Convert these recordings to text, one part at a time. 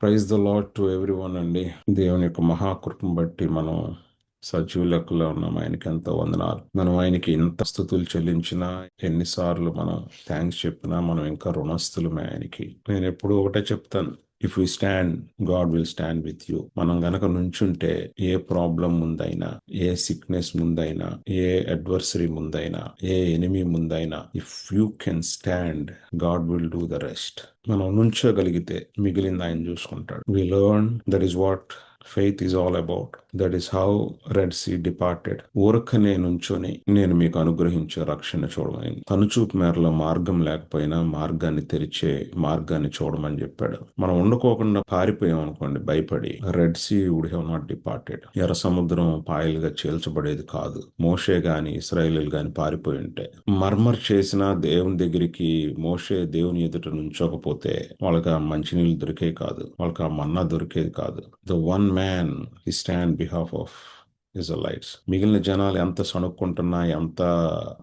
Praise the Lord to everyone అండి. దేవుని యొక్క మహాకృపను బట్టి మనం సజీవులకులో ఉన్నాం. ఆయనకి ఎంతో వందనాలు. మనం ఆయనకి ఎంత స్తుతులు చెల్లించినా, ఎన్నిసార్లు మనం థ్యాంక్స్ చెప్పినా మనం ఇంకా రుణస్థులమే ఆయనకి. నేను ఎప్పుడు ఒకటే చెప్తాను, if you stand, God will stand with you. మనం గనక నుంచుంటే ఏ ప్రాబ్లం ముందైనా, ఏ సిక్నెస్ ముందైనా, ఏ అడ్వర్సరీ ముందైనా, ఏ ఎనిమీ ముందైనా, if you can stand, God will do the rest. మనం నుంచోగలిగితే మిగిలింది ఆయన చూసుకుంటాడు. We learn that is what faith is all about. That is how Red Sea departed. ఊరకనే నుంచొని నేను మీకు అనుగ్రహించే రక్షణ చూడమని, కనుచూపు మేరలో మార్గం లేకపోయినా మార్గాన్ని తెరిచే మార్గాన్ని చూడమని చెప్పాడు. మనం ఉండకోకుండా పారిపోయాం అనుకోండి, భయపడి, Red Sea would have not departed. ఎర్ర సముద్రం పాయలుగా చీల్చబడేది కాదు. మోషే గాని ఇశ్రాయేలీలు గాని పారిపోయి ఉంటే, మర్మర్ చేసిన దేవుని దగ్గరికి మోషే దేవుని ఎదుట నుంచోకపోతే వాళ్ళకి ఆ మంచినీళ్ళు దొరికేవి కాదు, వాళ్ళకి ఆ మన్నా దొరికేది కాదు. The one man he stand behalf of Israelites. మిగిలిన జనాలు ఎంత సణుక్కుంటున్నా, ఎంత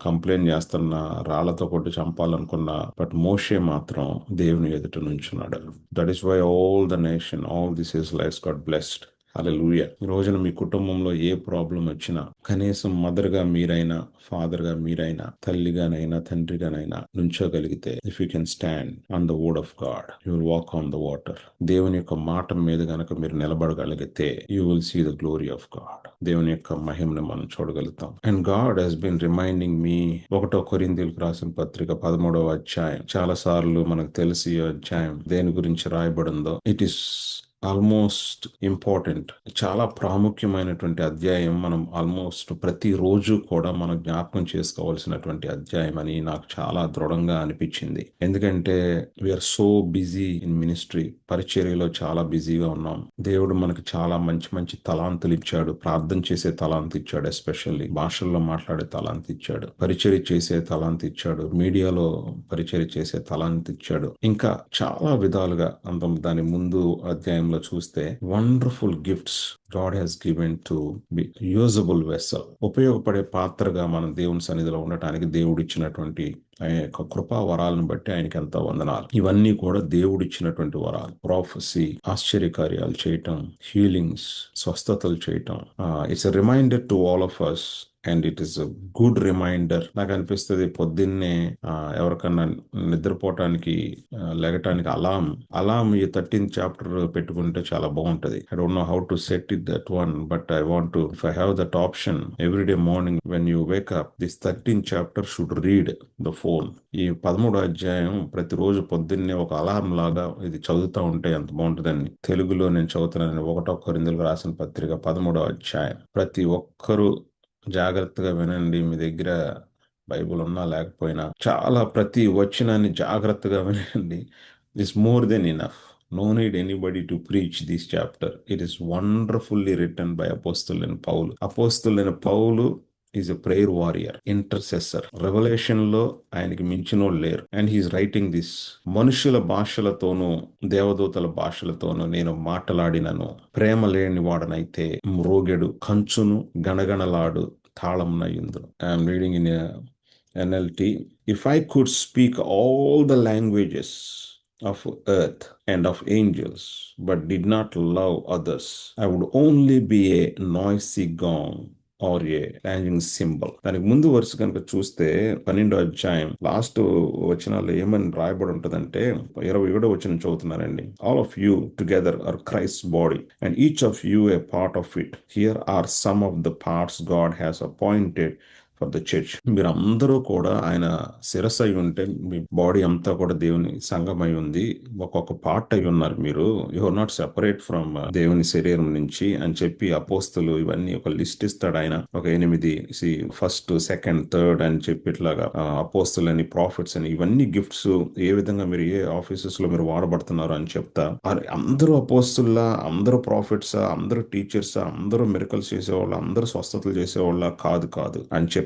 కంప్లైంట్ చేస్తున్నా, రాళ్లతో కొట్టి చంపాలనుకున్నా, బట్ మోషే మాత్రం దేవుని ఎదుట నుంచున్నాడు. That is why all the nation, all this Israels got blessed. Hallelujah. ఈ రోజున మీ కుటుంబంలో ఏ ప్రాబ్లం వచ్చినా, కనీసం మదర్ గా మీరైనా, ఫాదర్ గా మీరైనా, తల్లిగానైనా తండ్రిగానైనా నుంచోగలిగితే, if you can stand on the word of God, you will walk on the water. దేవుని యొక్క మాట మీద గనక మీరు నిలబడగలిగితే, you will see the glory of God. దేవుని యొక్క మహిమను మనం చూడగలుగుతాం. And God has been reminding me. 1 కొరింథీయులకు రాసిన పత్రిక 13వ అధ్యాయం. చాలా సార్లు మనకు తెలిసి ఈ అధ్యాయం దేని గురించి రాయబడిందో. It is almost important. చాలా ప్రాముఖ్యమైనటువంటి అధ్యాయం. మనం ఆల్మోస్ట్ ప్రతి రోజు కూడా మనం జ్ఞాపకం చేసుకోవాల్సినటువంటి అధ్యాయం అని నాకు చాలా దృఢంగా అనిపించింది. ఎందుకంటే we are so busy in ministry. పరిచర్యలో చాలా బిజీగా ఉన్నాం. దేవుడు మనకి చాలా మంచి మంచి తలాంతులు ఇచ్చాడు. ప్రార్థన చేసే తలాంతు ఇచ్చాడు, ఎస్పెషల్లీ భాషల్లో మాట్లాడే తలాంతు ఇచ్చాడు, పరిచర్య చేసే తలాంతు ఇచ్చాడు, మీడియాలో పరిచర్య చేసే తలాంతు ఇచ్చాడు. ఇంకా చాలా విధాలుగా దాని ముందు అధ్యాయంలో చూస్తే wonderful gifts God has given to be usable vessel. ఉపయోగపడే పాత్రగా మనం దేవుని సన్నిధిలో ఉండటానికి దేవుడు ఇచ్చినటువంటి ఆయన యొక్క కృపా వరాలను బట్టి ఆయనకి ఎంతో వందనాలు. ఇవన్నీ కూడా దేవుడిచ్చినటువంటి వరాలు. ప్రాఫెసీ, ఆశ్చర్యకార్యాలు చేయటం, హీలింగ్స్, స్వస్థతలు చేయటం. It's a reminder to all of us and it is a good reminder. నాకు అనిపిస్తుంది పొద్దున్నే ఎవరికన్నా నిద్రపోవటానికి, లెగటానికి అలాం ఈ 13th చాప్టర్ పెట్టుకుంటే చాలా బాగుంటది. I don't know how to set it that one, but I want to, if I have that option, every day morning when you Wake up, this 13th chapter should read the phone. ఈ 13వ అధ్యాయం ప్రతిరోజు పొద్దున్నే ఒక alarm లాగా ఇది చదువుతూ ఉంటే ఎంత బాగుంటుందని తెలుగులో నేను చదువుతున్నాను. 1 కొరింథీయులకు రాసిన పత్రిక 13వ అధ్యాయం. ప్రతి ఒక్కరూ జాగ్రత్తగా వినండి. మీ దగ్గర బైబుల్ ఉన్నా లేకపోయినా చాలా ప్రతి వచనాన్ని జాగ్రత్తగా వినండి. This more than enough. No need anybody to preach this chapter. It is wonderfully written by అపోస్తలుడైన పౌలు. అపోస్తలుడైన పౌలు is a prayer warrior, intercessor. Revolution లో ఆయనకి మించినోళ్ళు లేరు. And he is writing this. మనుషుల భాషలతోనూ దేవదూతల భాషలతోనూ నేను మాట్లాడినను, ప్రేమ లేని వాడనైతే మ్రోగెడు కంచును గణగణలాడు తాళమునయుందును. I'm reading in NLT. If I could speak all the languages of earth and of angels, but did not love others, I would only be a noisy gong or a clanging cymbal. దానికి ముందు వరుస కనుక చూస్తే 12వ అధ్యాయం last వచనాల్లో ఏమని రాయబడి ఉంటుందంటే, 27వ వచనం చదువుతున్నారండి. All of you together are Christ body and each of you a part of it. Here are some of the parts God has appointed for the church. మీరు అందరూ కూడా ఆయన శిరస్సు అయి ఉంటే, మీ బాడీ అంతా కూడా దేవుని సంఘమై ఉంది. ఒక్కొక్క పార్ట్ అయి ఉన్నారు మీరు. You are not separate from దేవుని శరీరం నుంచి అని చెప్పి అపోస్తులు ఇవన్నీ ఒక లిస్ట్ ఇస్తాడు ఆయన. ఒక 8 ఫస్ట్, సెకండ్, థర్డ్ అని చెప్పి ఇట్లాగా అపోస్తులు అని, ప్రాఫిట్స్ అని, ఇవన్నీ గిఫ్ట్స్ ఏ విధంగా మీరు ఏ ఆఫీసెస్ లో మీరు వాడబడుతున్నారు అని చెప్తా. అందరూ అపోస్తుల్లా, అందరూ ప్రాఫిట్సా, అందరూ టీచర్సా, అందరూ మిరకల్స్ చేసేవాళ్ళ, అందరూ స్వస్థతలు చేసేవాళ్ళ? కాదు అని చెప్తా.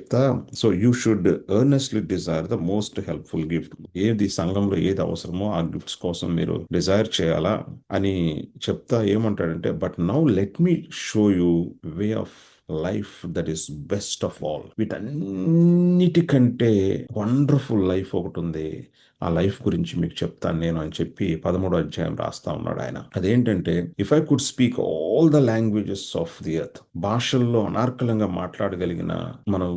So you should earnestly Dzire the most helpful gift. ఏది సంఘంలో ఏది అవసరమో ఆ గిఫ్ట్స్ కోసం మీరు డిజైర్ చేయాలా అని చెప్తా. ఏమంటాడంటే, but now let me show you way of life that is best of all. వీటన్నిటికంటే వండర్ఫుల్ లైఫ్ ఒకటి ఉంది, ఆ లైఫ్ గురించి మీకు చెప్తాను నేను అని చెప్పి 13వ అధ్యాయం రాస్తా ఉన్నాడు ఆయన. అదేంటంటే, if I could speak all the languages of the earth, భాషల్లో అనార్కలంగా మాట్లాడగలిగిన మనం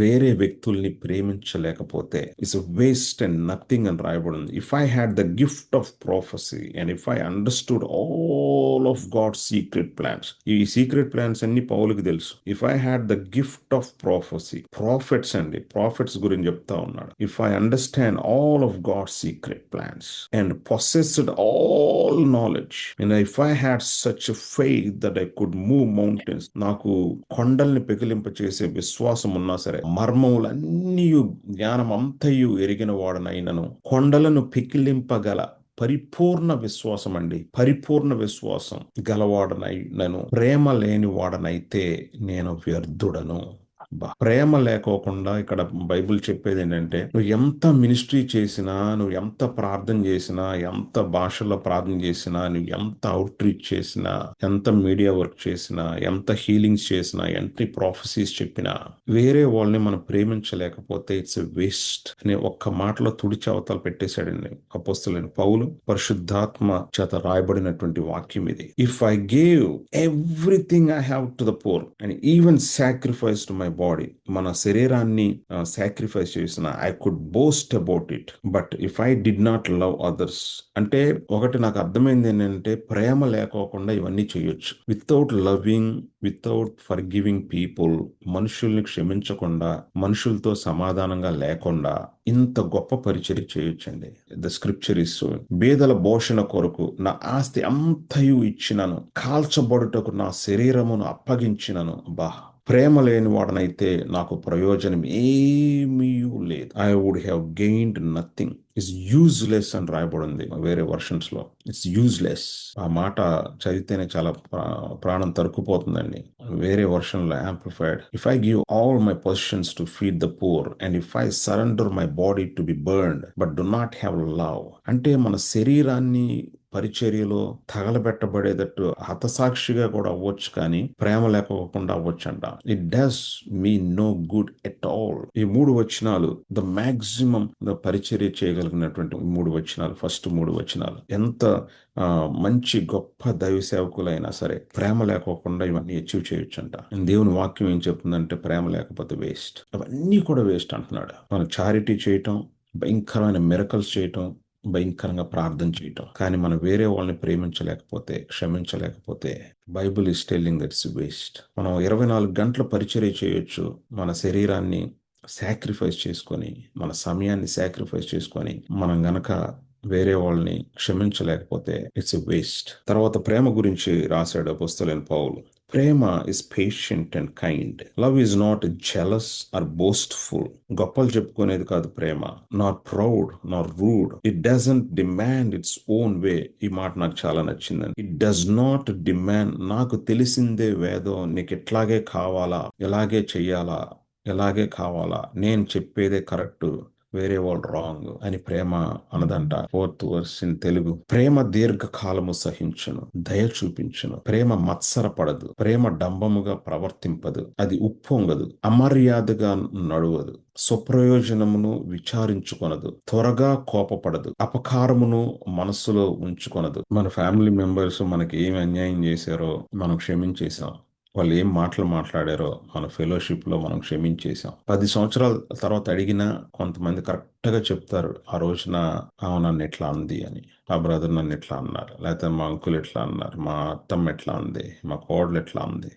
వేరే వ్యక్తుల్ని ప్రేమించలేకపోతే ఇట్స్ వేస్ట్ అండ్ నథింగ్ అని రాయబడింది. If I had the gift of prophecy and if I understood all of God secret plans, ఈ సీక్రెట్ ప్లాన్స్ అన్ని పౌలుకి తెలుసు. If I had the gift of prophecy, profits అండి, ప్రాఫిట్స్ గురించి చెప్తా ఉన్నాడు. If I understand all of God secret plans and possessed all knowledge and if I had such faith that I could move mountains, నాకు కొండల్ని పెకిలింప చేసే విశ్వాసం ఉన్నా సరే, మర్మములన్నీ జ్ఞానం అంతయు ఎరిగిన వాడనైనను కొండలను పెకిలింపగల పరిపూర్ణ విశ్వాసం అండి, పరిపూర్ణ విశ్వాసం గలవాడనై నన్ను ప్రేమ లేని వాడనైతే నేను వ్యర్థుడను. ప్రేమ లేకోకుండా ఇక్కడ బైబిల్ చెప్పేది ఏంటంటే, నువ్వు ఎంత మినిస్ట్రీ చేసినా, నువ్వు ఎంత ప్రార్థన చేసినా, ఎంత భాషల్లో ప్రార్థన చేసినా, నువ్వు ఎంత అవుట్ రీచ్ చేసినా, ఎంత మీడియా వర్క్ చేసినా, ఎంత హీలింగ్స్ చేసినా, ఎంత ప్రాఫెసీస్ చెప్పినా, వేరే వాళ్ళని మనం ప్రేమించలేకపోతే ఇట్స్ వేస్ట్ అనే ఒక్క మాటలో తుడిచి అవతల పెట్టేశాడండి అపోస్తలుడైన పౌలు. పరిశుద్ధాత్మ చేత రాయబడినటువంటి వాక్యం ఇది. If I gave everything I have to the poor and even sacrifice to my body, మన శరీరాన్ని సాక్రిఫైస్ చేసిన, I could boast about it but if I did not love others. అంటే ఒకటి నాకు అర్థమైంది ఏంటంటే, ప్రేమ లేకోకుండా ఇవన్నీ చేయొచ్చు. Without loving, without for giving people, మనుషుల్ని క్షమించకుండా, మనుషులతో సమాధానంగా లేకుండా ఇంత గొప్ప పరిచర్య చేయొచ్చండి. ద స్క్రిప్చర్ ఇస్ సో, బేదల పోషణ కొరకు నా ఆస్తి అంతయు ఇచ్చినను, కాల్చబడుటకు నా శరీరమును అప్పగించినను. బా, ప్రేమ లేని వాడనైతే నాకు ప్రయోజనం ఏమీ లేదు. I would have gained nothing. It's useless అని రాయబడింది వేరే వర్షన్స్ లో. It's useless. ఆ మాట చదివితేనే చాలా ప్రాణం తరుక్కుపోతుందండి. వేరే వర్షన్ లో amplified, if I give all my positions to feed the poor and if I surrender my body to be burned but do not have love. అంటే మన శరీరాన్ని పరిచర్యలో తగలబెట్టబడేటట్టు హతసాక్షిగా కూడా అవ్వచ్చు, కానీ ప్రేమ లేకపోకుండా అవ్వచ్చంట. It does me no good at all. ఈ 3 వచనాలు ద మాక్సిమం ద పరిచర్య చేయగలిగినటువంటి 3 వచనాలు. ఫస్ట్ 3 వచనాలు ఎంత మంచి గొప్ప దైవ సేవకులైనా సరే ప్రేమ లేకోకుండా ఇవన్నీ అచీవ్ చేయొచ్చంట. దేవుని వాక్యం ఏం చెప్తుందంటే, ప్రేమ లేకపోతే వేస్ట్, అవన్నీ కూడా వేస్ట్ అంటున్నాడు. మనం చారిటీ చేయటం, భయంకరమైన మిరకల్స్ చేయటం, భయంకరంగా ప్రార్థన చేయటం, కానీ మనం వేరే వాళ్ళని ప్రేమించలేకపోతే, క్షమించలేకపోతే, Bible is telling that's waste. మనం 24 గంటల పరిచర్య చేయొచ్చు, మన శరీరాన్ని సాక్రిఫైస్ చేసుకొని, మన సమయాన్ని సాక్రిఫైస్ చేసుకొని మనం గనక వేరే వాళ్ళని క్షమించలేకపోతే ఇట్స్ వేస్ట్. తర్వాత ప్రేమ గురించి రాశాడు అపోస్తలుడైన పౌలు. ప్రేమ is patient and kind. Love is not jealous or boastful. గొప్పలు చెప్పుకునేది కాదు ప్రేమ. Not proud not rude. It doesn't demand its own way. ఈ మాట నాకు చాలా నచ్చిందండి. ఇట్ డస్ నాట్ డిమాండ్, నాకు తెలిసిందే వేదం, నీకు ఇట్లాగే కావాలా, ఇలాగే చెయ్యాలా, ఇలాగే కావాలా, నేను చెప్పేదే కరెక్ట్, వేరే వాళ్ళు రాంగ్ అని ప్రేమ అనదంట. 4th verse in Telugu. ప్రేమ దీర్ఘకాలము సహించును, దయ చూపించును. ప్రేమ మత్సరపడదు, ప్రేమ డంబముగా ప్రవర్తింపదు, అది ఉప్పొంగదు, అమర్యాదగా నడువదు, స్వప్రయోజనమును విచారించుకొనదు, త్వరగా కోపపడదు, అపకారమును మనస్సులో ఉంచుకొనదు. మన ఫ్యామిలీ మెంబర్స్ మనకి ఏమి అన్యాయం చేశారో మనం క్షమించేసాం, వాళ్ళు ఏం మాటలు మాట్లాడారో మన ఫెలోషిప్ లో మనం క్షమించేసాం. 10 సంవత్సరాల తర్వాత అడిగినా కొంతమంది కరెక్ట్ గా చెప్తారు, ఆ రోజున నన్ను ఎట్లా అంది అని, మా బ్రదర్ నన్ను ఎట్లా అన్నారు, లేకపోతే మా అంకుల్ ఎట్లా అన్నారు, మా అత్తమ్మ ఎట్లా అంది, మా కోడలు ఎట్లా అంది.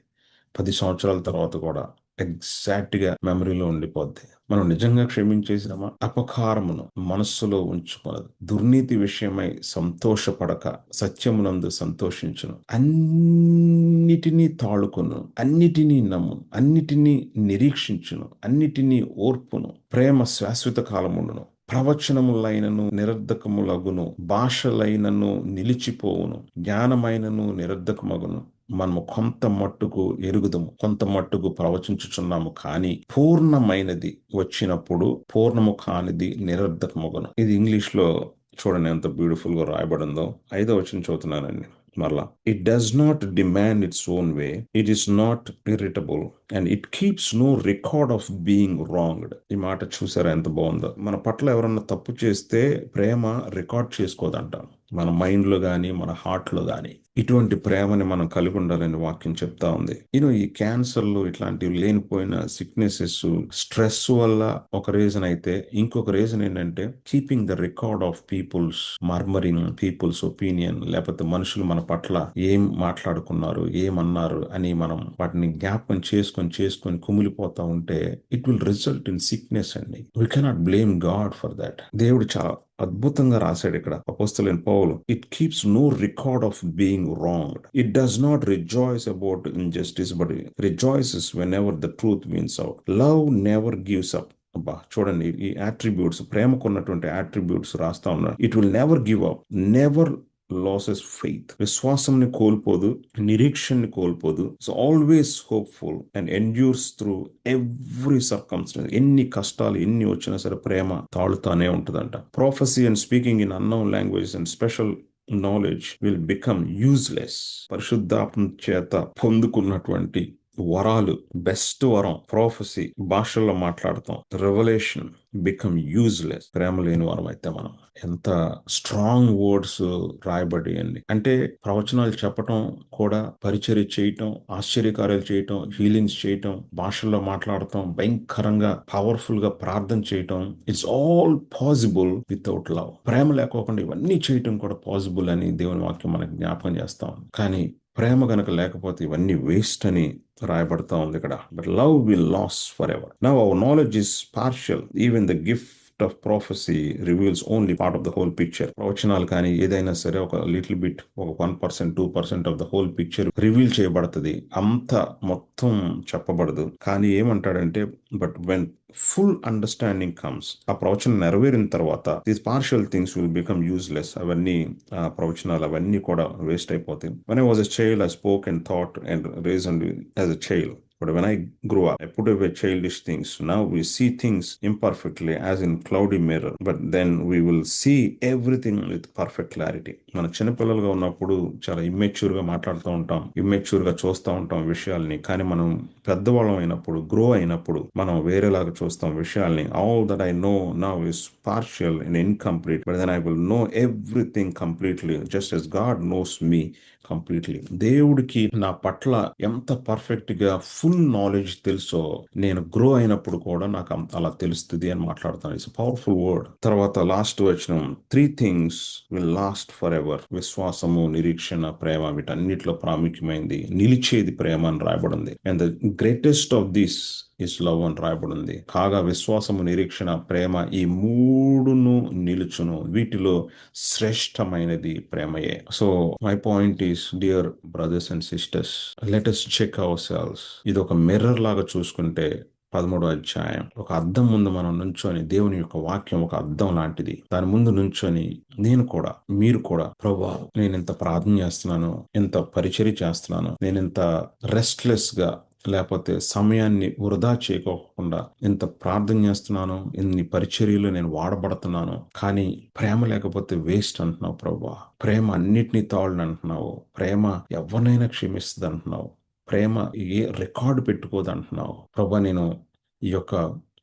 10 సంవత్సరాల తర్వాత కూడా ఎగ్జాక్ట్ గా మెమరీలో ఉండిపోద్ది. మనం నిజంగా క్షమించేసామా? అపకారమును మనస్సులో ఉంచుకొనదు, దుర్నీతి విషయమై సంతోషపడక సత్యమునందు సంతోషించును, అన్నిటినీ తాళుకొను, అన్నిటినీ నమ్ము, అన్నిటినీ నిరీక్షించును, అన్నిటినీ ఓర్పును. ప్రేమ శాశ్వత కాలముండును, ప్రవచనములైనను నిరర్ధకములగును, భాషలైనను నిలిచిపోవును, జ్ఞానమైనను నిరర్ధకమగును. మనము కొంత మట్టుకు ఎరుగుదము, కొంత మట్టుకు ప్రవచించుచున్నాము, కానీ పూర్ణమైనది వచ్చినప్పుడు పూర్ణము కానిది నిరర్ధకమగును. ఇది ఇంగ్లీష్ లో చూడండి ఎంత బ్యూటిఫుల్ గా రాయబడిందో. 5వ వచనం చదువుతున్నానండి. మరలా it does not demand its own way, it is not irritable, and it keeps no record of being wronged. ఈ మాట చూసారా ఎంత బాగుందో? మన పట్ల ఎవరన్నా తప్పు చేస్తే ప్రేమ రికార్డ్ చేసుకోదంట, మన మైండ్ లో గాని మన హార్ట్ లో గాని. ఇటువంటి ప్రేమని మనం కలిగి ఉండాలని వాక్యం చెప్తా ఉంది. ఈ క్యాన్సర్లు ఇట్లాంటివి లేనిపోయిన సిక్నెసెస్ స్ట్రెస్ వల్ల ఒక రీజన్ అయితే, ఇంకొక రీజన్ ఏంటంటే keeping the record of people's murmuring, people's opinion, లేకపోతే మనుషులు మన పట్ల ఏం మాట్లాడుకున్నారు, ఏమన్నారు అని మనం వాటిని జ్ఞాపకం చేసుకొని చేసుకొని కుమిలిపోతా ఉంటే it will result in sickness అండి. We cannot blame God for that. దేవుడు చాలా అద్భుతంగా రాశాడు ఇక్కడ అపోస్తలుడైన పౌలు. It keeps no record of being wronged. It does not rejoice about injustice, but rejoices whenever the truth wins out. Love never gives up. అబ్బా చూడండి, ఈ అట్రిబ్యూట్స్, ప్రేమకున్నటువంటి అట్రిబ్యూట్స్ రాస్తా ఉన్నారు. It will never give up, never loses faith. విశ్వాసంని కోల్పోదు, నిరీక్షణని కోల్పోదు. So always hopeful and endures through every circumstance. ఎన్ని కష్టాలు ఎన్ని వచ్చినా సరే ప్రేమ తాళుతానే ఉంటుందంట. Prophecy and speaking in unknown language and special knowledge will become useless. పరిశుద్ధాత్మ చేత పొందుకున్నటువంటి వరాలు, బెస్ట్ వరం ప్రాఫెసీ, భాషల్లో మాట్లాడతాం, రెవల్యూషన్ బికమ్ యూజ్లెస్. ప్రేమ లేని వరం అయితే మనం ఎంత స్ట్రాంగ్ వర్డ్స్ రాయబడి అండి. అంటే ప్రవచనాలు చెప్పటం కూడా, పరిచర్య చేయటం, ఆశ్చర్యకార్యాలు చేయటం, హీలింగ్స్ చేయటం, భాషల్లో మాట్లాడటం, భయంకరంగా పవర్ఫుల్ గా ప్రార్థన చేయటం, it's all possible without love. ప్రేమ లేకోకుండా ఇవన్నీ చేయటం కూడా పాసిబుల్ అని దేవుని వాక్యం మనకు జ్ఞాపకం చేస్తాం. కానీ ప్రేమ గనక లేకపోతే ఇవన్నీ వేస్ట్ అని రాయబడతా ఉంది ఇక్కడ. But love will last for ever. Now our knowledge is partial, even the gift of prophecy reveals only part of the whole picture. ప్రవచనాలు కానీ ఏదైనా సరే ఒక లిటిల్ బిట్, ఒక 1%, 2% of the whole picture reveal చేయబడుతుంది, అంత మొత్తం చెప్పబడదు. కానీ ఏమంటాడంటే, but when full understanding comes, ఆ ప్రవచనం నెరవేరిన తర్వాత these partial things will become useless. అవన్నీ ప్రవచనాలు అవన్నీ కూడా వేస్ట్ అయిపోతాయి. When I was a child I spoke and thought and reasoned as a child. But when I grew up, I put away childish things. Now we see things imperfectly as in cloudy mirror, but then we will see everything with perfect clarity. మన చిన్నపిల్లలుగా ఉన్నప్పుడు చాలా immature గా మాట్లాడుతూ ఉంటాం, immature గా చూస్తూ ఉంటాం విషయాల్ని. కానీ మనం పెద్దవాళ్ళం అయినప్పుడు, గ్రో అయినప్పుడు మనం వేరేలాగా చూస్తాం విషయాల్ని. All that I know now is partial and incomplete, but then I will know everything completely, just as God knows me completely. దేవుడికి నా పట్ల ఎంత పర్ఫెక్ట్ గా ఫుల్ నాలెడ్జ్ తెలుసో, నేను గ్రో అయినప్పుడు కూడా నాకు అలా తెలుస్తుంది అని మాట్లాడుతాను. It's powerful word. తర్వాత లాస్ట్ వచనం, 3 things will last for ever. విశ్వాసము, నిరీక్షణ, ప్రేమ, వీటన్నిటిలో ప్రాముఖ్యమైనది నిలిచేది ప్రేమ అని రాయబడింది. And the greatest of this is love అని రాయబడింది. కాగా విశ్వాసము, నిరీక్షణ, ప్రేమ, ఈ మూడును నిలుచును, వీటిలో శ్రేష్టమైనది ప్రేమయే. So my point is, dear brothers and sisters, let us check our selves. ఇది ఒక మిర్రర్ లాగా చూసుకుంటే 13వ అధ్యాయం ఒక అద్దం ముందు మనం నుంచొని, దేవుని యొక్క వాక్యం ఒక అద్దం లాంటిది, దాని ముందు నుంచొని నేను కూడా, మీరు కూడా, ప్రభువా నేను ఇంత ప్రార్థన చేస్తున్నాను, ఇంత పరిచర్య చేస్తున్నాను, నేను ఇంత రెస్ట్లెస్ గా, లేకపోతే సమయాన్ని వృధా చేయకోకుండా ఇంత ప్రార్థన చేస్తున్నాను, ఇన్ని పరిచర్యలు నేను వాడబడుతున్నాను, కానీ ప్రేమ లేకపోతే వేస్ట్ అంటున్నావు ప్రభువా. ప్రేమ అన్నిటినీ తాళని అంటున్నావు, ప్రేమ ఎవరినైనా క్షమిస్తుంది అంటున్నావు, ప్రేమ ఏ రికార్డు పెట్టుకోదు అంటున్నావు ప్రభా. నేను ఈ యొక్క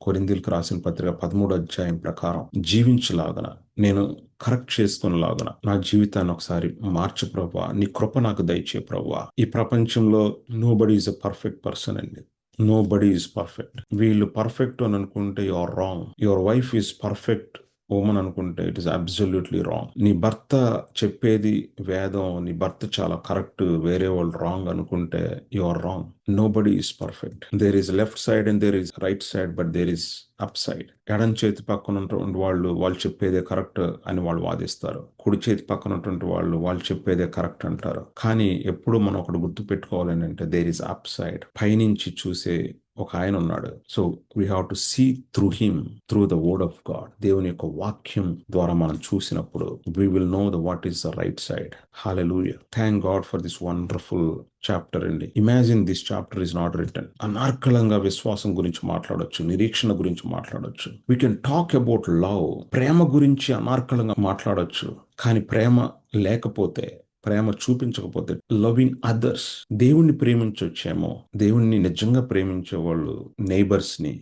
కొరింథీయులకు రాసిన పత్రిక 13వ అధ్యాయం ప్రకారం జీవించలాగన, నేను కరెక్ట్ చేసుకునేలాగన నా జీవితాన్ని ఒకసారి మార్చు ప్రభువా. నీ కృప నాకు దయచే ప్రభువా. ఈ ప్రపంచంలో nobody is a perfect person అండి. Nobody is perfect. వీళ్ళు పర్ఫెక్ట్ అని అనుకుంటే you are wrong. Your wife is perfect woman అనుకుంటే ఇట్ ఈస్ అబ్సల్యూట్లీ రాంగ్. నీ భర్త చెప్పేది వేదం, నీ భర్త చాలా కరెక్ట్, వేరే వాళ్ళు రాంగ్ అనుకుంటే you are wrong. Nobody is perfect. There is left side and there is right side, but there is up side. ఎడం చేతి పక్కన ఉన్నటువంటి వాళ్ళు చెప్పేదే కరెక్ట్ అని వాళ్ళు వాదిస్తారు, కుడి చేతి పక్కన ఉన్నటువంటి వాళ్ళు చెప్పేదే కరెక్ట్ అంటారు. కానీ ఎప్పుడు మనం ఒకటి గుర్తు పెట్టుకోవాలని అంటే, దేర్ ఈస్ అప్ సైడ్. పైనుంచి చూసే ఒక ఆయన ఉన్నాడు. So we have to see through him, through the word of God. దేవుని యొక్క వాక్యం ద్వారా మనం చూసినప్పుడు we will know the what is the right side. Hallelujah. Thank God for this wonderful chapter అండి. Imagine this chapter is not written. అనార్కలంగా విశ్వాసం గురించి మాట్లాడొచ్చు, నిరీక్షణ గురించి మాట్లాడొచ్చు. We can talk about love. ప్రేమ గురించి అనార్కలంగా మాట్లాడొచ్చు. కానీ ప్రేమ లేకపోతే ప్రేమ చూపించకపోతే, లవింగ్ అదర్స్, దేవుణ్ణి ప్రేమించొచ్చేమో. దేవుణ్ణి నిజంగా ప్రేమించే వాళ్ళు నైబర్స్ ని,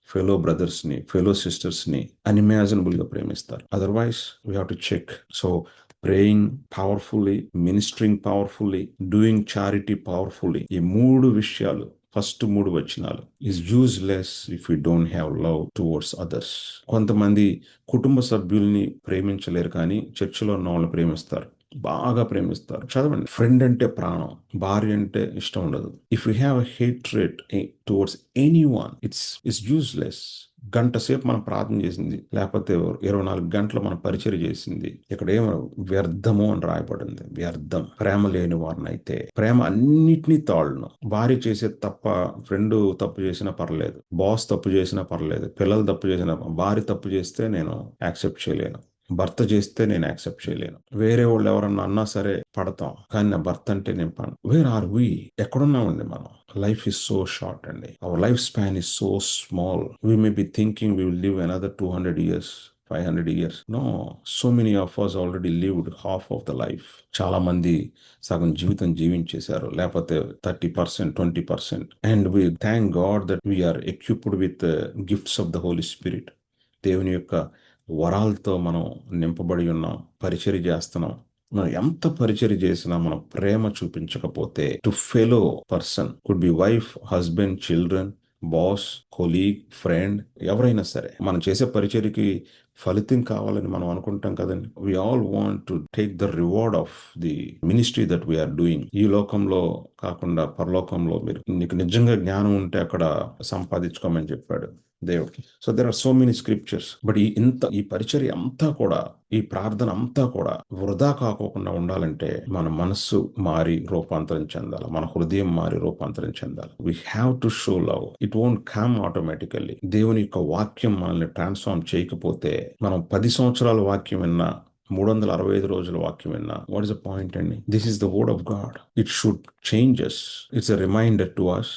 ఫెలో బ్రదర్స్ ని, ఫెలో సిస్టర్స్ ని అన్ఇమాజినబుల్ గా ప్రేమిస్తారు. Otherwise we have to check. So praying powerfully, ministering powerfully, doing charity powerfully, ఈ మూడు విషయాలు, ఫస్ట్ మూడు వచనాలు is useless if you don't have love towards others. కొంతమంది కుటుంబ సభ్యుల్ని ప్రేమించలేరు, కానీ చర్చిలో ఉన్న వాళ్ళని ప్రేమిస్తారు, బాగా ప్రేమిస్తారు. చదవండి, ఫ్రెండ్ అంటే ప్రాణం, భార్య అంటే ఇష్టం ఉండదు. If you have hatred towards any one, it's useless. గంట సేపు మనం ప్రార్థన చేసింది, లేకపోతే 24 గంటలు మనం పరిచయం చేసింది, ఇక్కడ ఏమో వ్యర్థము అని రాయబడింది. వ్యర్థం. ప్రేమ లేని వారినైతే, ప్రేమ అన్నిటినీ తాళ్ళను. భార్య చేసే తప్ప ఫ్రెండ్ తప్పు చేసినా పర్లేదు, బాస్ తప్పు చేసినా పర్లేదు, పిల్లలు తప్పు చేసినా, భార్య తప్పు చేస్తే నేను యాక్సెప్ట్ చేయలేను, భర్త చేస్తే నేను యాక్సెప్ట్ చేయలేను. వేరే వాళ్ళు ఎవరన్నా అన్నా సరే పడతాం, కానీ నా భర్త అంటే నేను పడను. Where are we? ఎక్కడున్నామండి మనం? లైఫ్ ఇస్ సో షార్ట్ అండి. Our life span is so small. We may be thinking we will live another 200 years, 500 years. No, so many of us already lived half of the life. చాలా మంది సగం జీవితం జీవించేశారు, లేకపోతే 30%, 20%. And we thank God that we are equipped with gifts of the Holy Spirit. దేవుని యొక్క వరాలతో మనం నింపబడి ఉన్నాం, పరిచర్య చేస్తున్నాం. మనం ఎంత పరిచర్య చేసినా మనం ప్రేమ చూపించకపోతే, to fellow person, could be wife, husband, children, boss, colleague, friend, ఎవరైనా సరే, మనం చేసే పరిచర్యకి ఫలితం కావాలని మనం అనుకుంటాం కదండి. We all want to take the reward of the ministry that we are doing. ఈ లోకంలో కాకుండా పరలోకంలో మీరు, నీకు నిజంగా జ్ఞానం ఉంటే అక్కడ సంపాదించుకోమని చెప్పాడు దేవుడు. So there are so many scriptures. But ఈ పరిచర్య అంతా కూడా, ఈ ప్రార్థన అంతా కూడా వృధా కాకోకుండా ఉండాలంటే మన మనస్సు మారి రూపాంతరం చెందాలి, మన హృదయం మారి రూపాంతరం చెందాలి. We have to show love. It won't come automatically. దేవుని యొక్క వాక్యం మనల్ని ట్రాన్స్ఫార్మ్ చేయకపోతే, మనం 10 సంవత్సరాల వాక్యం విన్నా, 365 రోజుల వాక్యం విన్నా, వాట్ ఇస్ ద పాయింట్ అండి? This is the word of God. It should change us. It's a reminder to us.